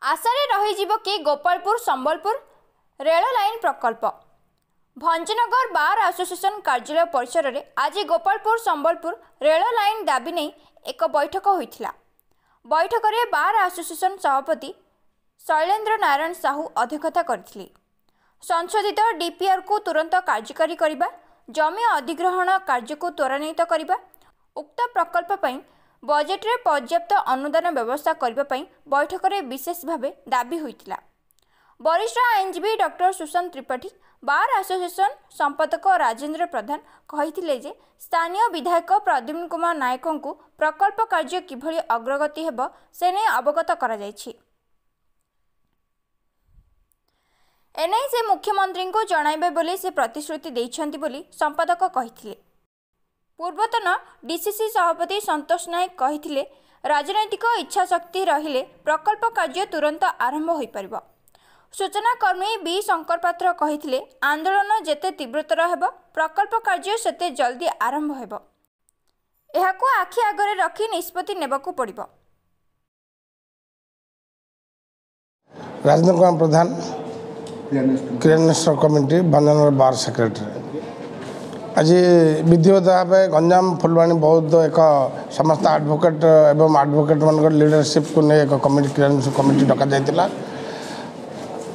आशारे रहीजिव कि Gopalpur Sambalpur rail line प्रकल्प Bhanjanagar bar association कार्यालय परिसर में आज गोपालपुर संबलपुर रेल लाइन दाबी नहीं एक बैठक होइथिला। बैठक में बार एसोसिएशन सभापति शैलेन्द्र नारायण साहू अध्यक्षता करथिले। संशोधित डीपीआर को तुरंत कार्यकारी करिबा, जमी अधिग्रहण कार्य को त्वरान्वित करिबा, उक्त प्रकल्प पई बजेट रे पर्याप्त अनुदान व्यवस्था करबा पई बैठक में विशेष भाव दाबी होइथिला। वरिष्ठ आईनजीवी doctor Sushant Tripathi, bar association संपादक राजेंद्र प्रधान कहिथिले जे स्थानीय विधायक प्रद्युम्न कुमार नायकों को प्रकल्प कार्य किभली अग्रगति हेब से नै अवगत करा जायछि। एनै से मुख्यमंत्री को जणाइबे बोली से प्रतिश्रुति दैछन्ति बोली संपादक कहिथिले। पूर्वतन डीसीसी सभापति संतोष नायक कहिथिले राजनैतिक इच्छा शक्ति रहिले प्रकल्प कार्य तुरंत आरंभ होई परिबो। सूचनाकर्मी बी शंकर पात्र कहिथिले आंदोलन जेते तीव्रतर हेब प्रकल्प कार्य सेते जल्दी आरंभ हेब। एहाकू आखि आगरे रखी निष्पत्ति नेबाकू पड़िबो। राजेंद्र कुमार प्रधान क्रियान्वयन कमिटी भंजनगर बार सेक्रेटरी। आज विधिवत भाव गंजाम फुलवाणी बहुत एक समस्त एडवोकेट एवं एडवोकेट मान लीडरशिप को नहीं एक कमिटी क्रियान्वयन कमिटी डक जाइतिला।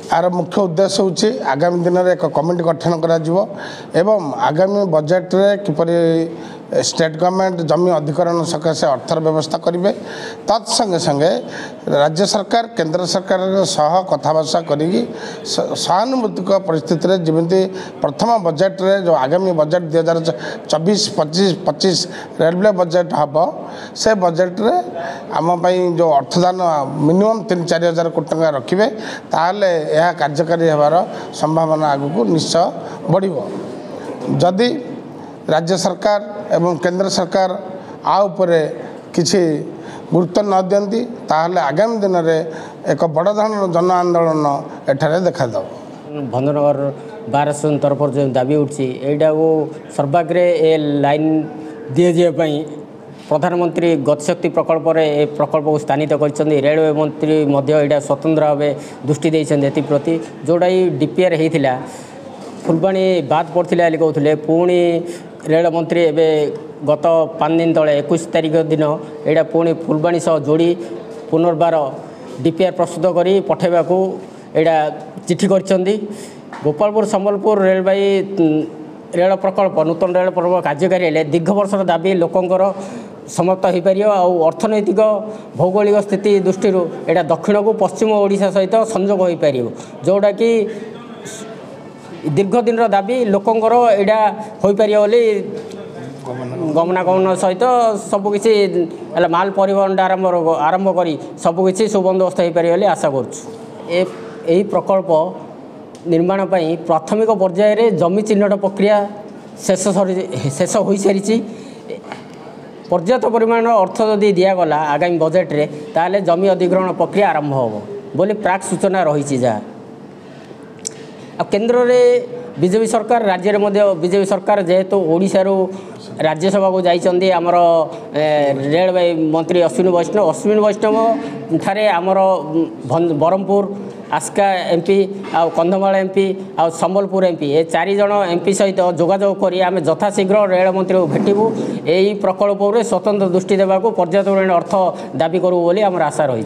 यार मुख्य उद्देश्य होची आगामी दिन में एक कमिटी गठन करा जिवो एवं आगामी बजेट रे किपरि स्टेट गवर्नमेंट जमी अधिकरण सकाशे अर्थर व्यवस्था करेंगे। तत्संगे संगे राज्य सरकार केंद्र सरकार सह कथबार्ता करी सहानुभूतिक परिस्थिति रे जमी प्रथम बजेट रे जो आगामी बजेट 2024-25 रेलवे बजेट हम से बजेट रे आम जो अर्थदान मिनिमम 3-4 हजार कोटी टंका रखिए ताहले यह कार्यकारी होबार संभावना आगू निश्चय बढ़िबो। जदि राज्य सरकार एवं केंद्र सरकार आउपरे किसी गुरुत्व न दियंती ताहले आगामी दिन में एक बड़ धरण जन आंदोलन एठारे देखा दब। भंजनगर बार एसोसिएशन तरफ जो दाबी उठी एटा को सर्वाग्रे ए लाइन दि जावाई प्रधानमंत्री गतिशक्ति प्रकल्प ए प्रकल्प को स्थानित कर रेलवे मंत्री यहाँ स्वतंत्र भाव दृष्टि देते प्रति जोड़ा डीपीआर होता फुलवाणी बाद पड़ता कहते पुणी रेल मंत्री एवं गत 5 दिन तले 21 तारिख दिन यहाँ पुणी फुलवाणी सह जोड़ी पुनर्बार डीपीआर प्रस्तुत कर पठेबा को यहाँ चिठी कर गोपालपुर संबलपुर रेलवाई रेल प्रकल्प नूतन रेल प्रकल्प कार्यकारी हेले दीर्घ वर्षर दाबी लोकंर समाप्त हो पार अर्थनैतिक भौगोलिक स्थिति दृष्टि यहाँ दक्षिण को पश्चिम ओडिशा सहित संजोग हो पार जोड़ा कि दीर्घ दिन दाबी लोकंर यहाँ हो पार गमनागमन सहित सबकि माल परिवहन आरंभ कर सबकि सुबंदोबस्त हो पार आशा करुँ। प्रकल्प निर्माण पर प्राथमिक पर्यायर जमी चिन्हट प्रक्रिया शेष हो सारी पर्याप्त परिमाण अर्थ जदि दिगला आगामी बजेट रे ताले जमी अधिग्रहण प्रक्रिया आरंभ हो बोली प्राक सूचना रही जहाँ केन्द्र में बीजेपी सरकार राज्य में बीजेपी सरकार जेहेतु ओडिशारू राज्यसभा को जाइए आमर रेलवे मंत्री अश्विनी वैष्णव ठारे आमर ब्रह्मपुर आस्का एमपी आ कंधमाल एमपी आ संबलपुर एमपी ए 4 जन एमपी सहित जोगाजोग करी आमे यथाशीघ्र रेल मंत्री को भेटू यही प्रकल्प स्वतंत्र दृष्टि देवा पर्याप्त अर्थ दाबी करूँ बोली आमर आशा रही।